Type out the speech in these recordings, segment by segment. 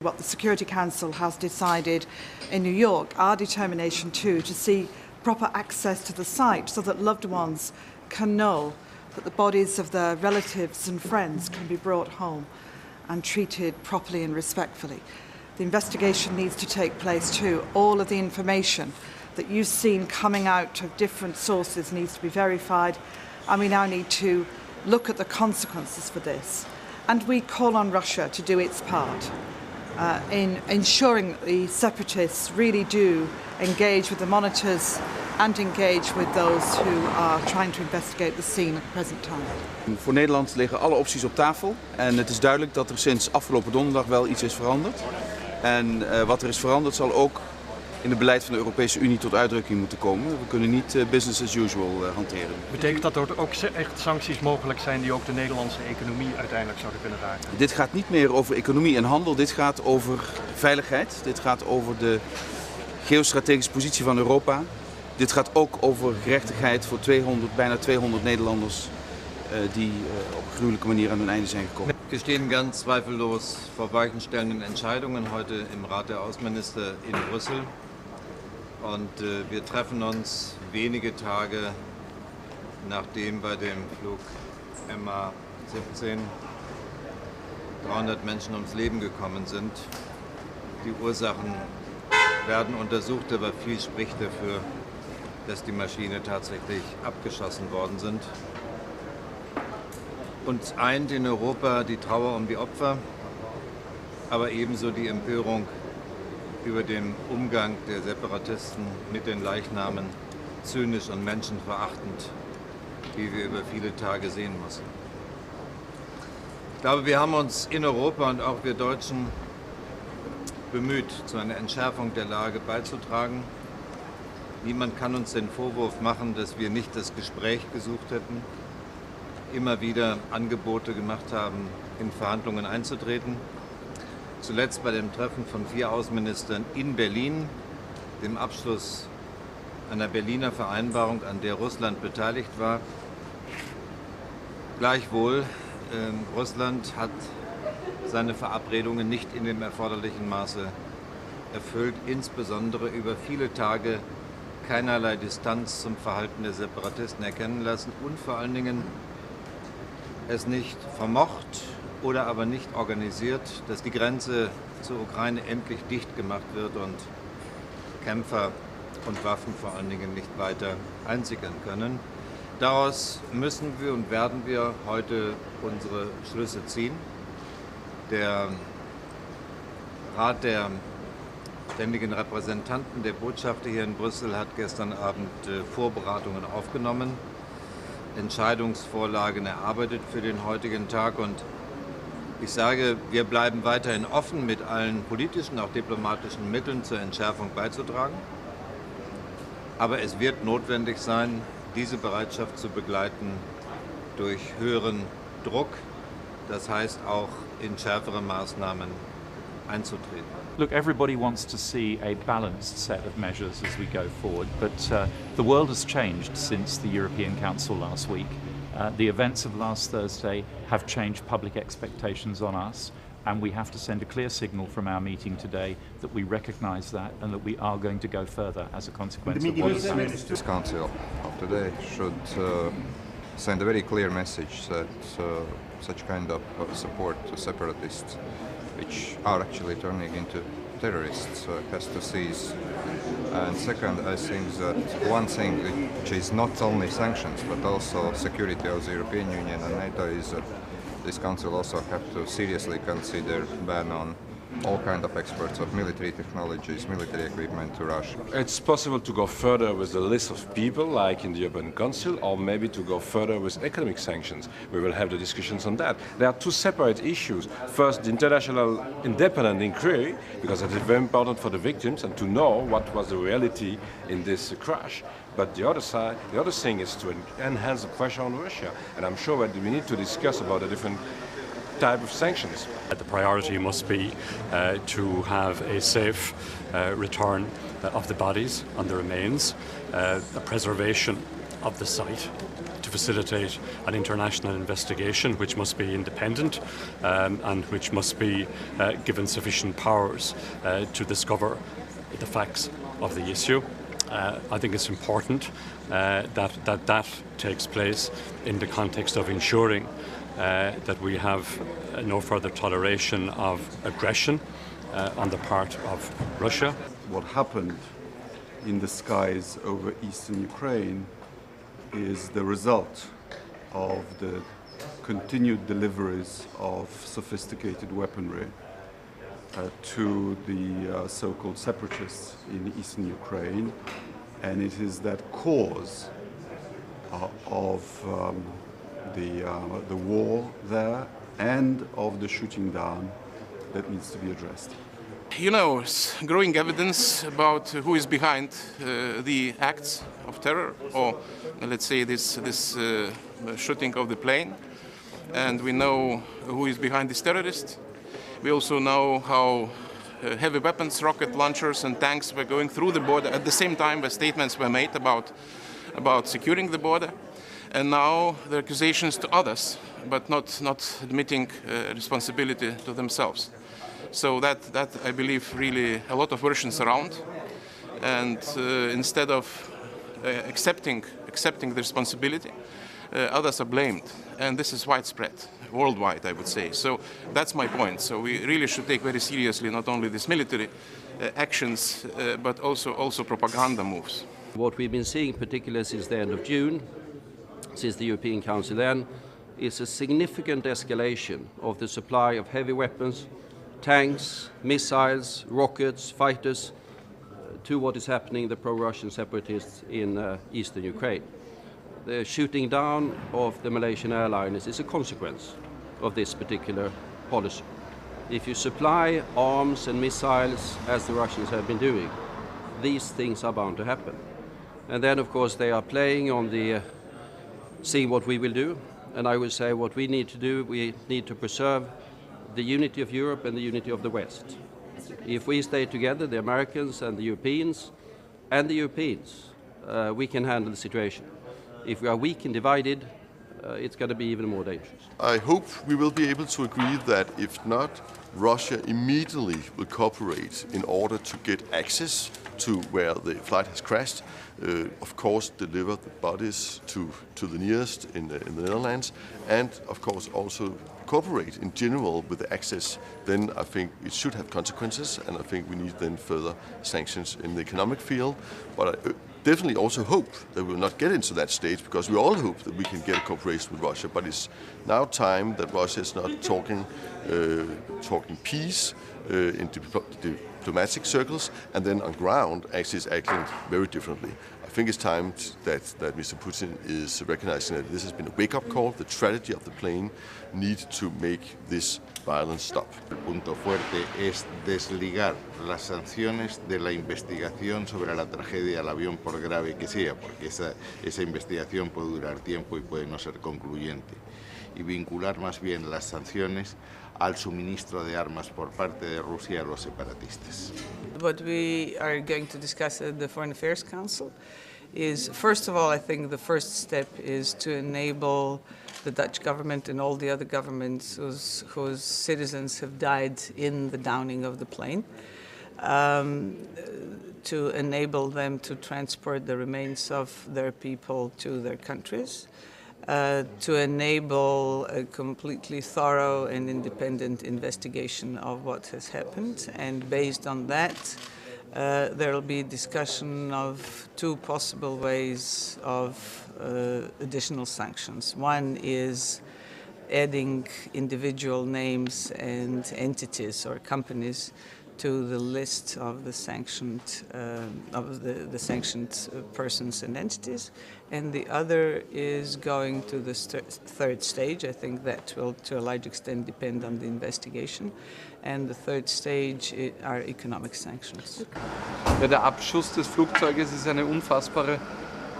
What the Security Council has decided in New York, our determination too, to see proper access to the site so that loved ones can know that the bodies of their relatives and friends can be brought home and treated properly and respectfully. The investigation needs to take place too. All of the information that you've seen coming out of different sources needs to be verified, and we now need to look at the consequences for this. And we call on Russia to do its part in ensuring that the separatists really do engage with the monitors and engage with those who are trying to investigate the scene at the present time. Voor Nederland liggen alle opties op tafel en het is duidelijk dat er sinds afgelopen donderdag wel iets is veranderd. En wat er is veranderd zal ook in het beleid van de Europese Unie tot uitdrukking moeten komen. We kunnen niet business as usual hanteren. Betekent dat er ook echt sancties mogelijk zijn die ook de Nederlandse economie uiteindelijk zouden kunnen raken? Dit gaat niet meer over economie en handel, dit gaat over veiligheid. Dit gaat over de geostrategische positie van Europa. Dit gaat ook over gerechtigheid voor bijna 200 Nederlanders die op een gruwelijke manier aan hun einde zijn gekomen. Wir stehen ganz zweifellos vor weichenstellenden Entscheidungen heute im Rat der Außenminister in Brüssel. Und wir treffen uns wenige Tage nachdem bei dem Flug MH17 300 Menschen ums Leben gekommen sind. Die Ursachen werden untersucht, aber viel spricht dafür, dass die Maschine tatsächlich abgeschossen worden sind. Uns eint in Europa die Trauer um die Opfer, aber ebenso die Empörung über den Umgang der Separatisten mit den Leichnamen, zynisch und menschenverachtend, wie wir über viele Tage sehen mussten. Ich glaube, wir haben uns in Europa und auch wir Deutschen bemüht, zu einer Entschärfung der Lage beizutragen. Niemand kann uns den Vorwurf machen, dass wir nicht das Gespräch gesucht hätten, immer wieder Angebote gemacht haben, in Verhandlungen einzutreten. Zuletzt bei dem Treffen von 4 Außenministern in Berlin, dem Abschluss einer Berliner Vereinbarung, an der Russland beteiligt war. Gleichwohl, Russland hat seine Verabredungen nicht in dem erforderlichen Maße erfüllt, insbesondere über viele Tage keinerlei Distanz zum Verhalten der Separatisten erkennen lassen und vor allen Dingen es nicht vermocht oder aber nicht organisiert, dass die Grenze zur Ukraine endlich dicht gemacht wird und Kämpfer und Waffen vor allen Dingen nicht weiter einsickern können. Daraus müssen wir und werden wir heute unsere Schlüsse ziehen. Der Rat der ständigen Repräsentanten der Botschafter hier in Brüssel hat gestern Abend Vorbereitungen aufgenommen, Entscheidungsvorlagen erarbeitet für den heutigen Tag und ich sage, wir bleiben weiterhin offen, mit allen politischen, auch diplomatischen Mitteln zur Entschärfung beizutragen. Aber es wird notwendig sein, diese Bereitschaft zu begleiten durch höheren Druck, das heißt auch in schärfere Maßnahmen einzutreten. Look, everybody wants to see a balanced set of measures as we go forward, but the world has changed since the European Council last week. The events of last Thursday have changed public expectations on us, and we have to send a clear signal from our meeting today that we recognise that and that we are going to go further as a consequence of what has happened. This Council of today should send a very clear message that such kind of support to separatists, which are actually turning into terrorists, has to cease. And second, I think that one thing which is not only sanctions but also security of the European Union and NATO is that this Council also have to seriously consider ban on all kind of exports of military technologies, military equipment to Russia. It's possible to go further with the list of people, like in the European Council, or maybe to go further with economic sanctions. We will have the discussions on that. There are two separate issues. First, the international independent inquiry, because it is very important for the victims and to know what was the reality in this crash. But the other side, the other thing is to enhance the pressure on Russia. And I'm sure that we need to discuss about the different type of sanctions. The priority must be to have a safe return of the bodies and the remains, the preservation of the site, to facilitate an international investigation which must be independent and which must be given sufficient powers to discover the facts of the issue. I think it's important that takes place in the context of ensuring that we have no further toleration of aggression on the part of Russia. What happened in the skies over eastern Ukraine is the result of the continued deliveries of sophisticated weaponry to the so-called separatists in eastern Ukraine, and it is that cause of the war there and of the shooting down that needs to be addressed. You know, growing evidence about who is behind the acts of terror, or let's say this shooting of the plane, and we know who is behind this terrorist. We also know how heavy weapons, rocket launchers and tanks were going through the border at the same time where statements were made about securing the border. And now the accusations to others, but not admitting responsibility to themselves. So that I believe really a lot of versions around, and instead of accepting the responsibility, others are blamed, and this is widespread, worldwide, I would say. So that's my point. So we really should take very seriously not only these military actions, but also propaganda moves. What we've been seeing, particularly since the end of June, since the European Council then, is a significant escalation of the supply of heavy weapons, tanks, missiles, rockets, fighters, to what is happening the pro-Russian separatists in eastern Ukraine. The shooting down of the Malaysian airliners is a consequence of this particular policy. If you supply arms and missiles, as the Russians have been doing, these things are bound to happen. And then, of course, they are playing on the seeing what we will do. And I will say what we need to do, we need to preserve the unity of Europe and the unity of the West. If we stay together, the Americans and the Europeans, we can handle the situation. If we are weak and divided, it's going to be even more dangerous. I hope we will be able to agree that if not, Russia immediately will cooperate in order to get access to where the flight has crashed. Of course, deliver the bodies to the nearest in the Netherlands, and of course also cooperate in general with the access. Then I think it should have consequences, and I think we need then further sanctions in the economic field. But I definitely also hope that we will not get into that stage, because we all hope that we can get a cooperation with Russia. But it's now time that Russia is not talking peace in diplomatic circles, and then on ground actually is acting very differently. I think it's time that Mr. Putin is recognizing that this has been a wake-up call. The tragedy of the plane needs to make this violence stop. El punto fuerte es desligar las sanciones de la investigación sobre la tragedia del avión, por grave que sea, porque esa investigación puede durar tiempo y puede no ser concluyente, y vincular más bien las sanciones al suministro de armas por parte de Rusia a los separatistas. What we are going to discuss at the Foreign Affairs Council is, first of all, I think the first step is to enable the Dutch government and all the other governments whose citizens have died in the downing of the plane, to enable them to transport the remains of their people to their countries, to enable a completely thorough and independent investigation of what has happened, and based on that there will be discussion of two possible ways of additional sanctions. One is adding individual names and entities or companies to the list of the sanctioned sanctioned persons and entities, and the other is going to the third stage. I think that will, to a large extent, depend on the investigation, and the third stage are economic sanctions. Ja, der Abschuss des Flugzeuges ist eine unfassbare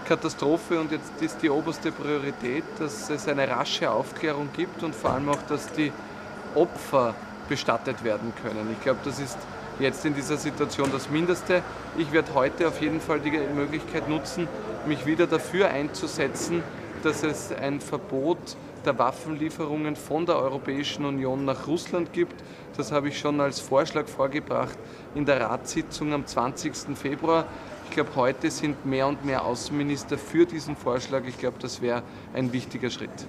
Katastrophe, und jetzt ist die oberste Priorität, dass es eine rasche Aufklärung gibt und vor allem auch, dass die Opfer bestattet werden können. Ich glaube, das ist jetzt in dieser Situation das Mindeste. Ich werde heute auf jeden Fall die Möglichkeit nutzen, mich wieder dafür einzusetzen, dass es ein Verbot der Waffenlieferungen von der Europäischen Union nach Russland gibt. Das habe ich schon als Vorschlag vorgebracht in der Ratssitzung am 20. Februar. Ich glaube, heute sind mehr und mehr Außenminister für diesen Vorschlag. Ich glaube, das wäre ein wichtiger Schritt.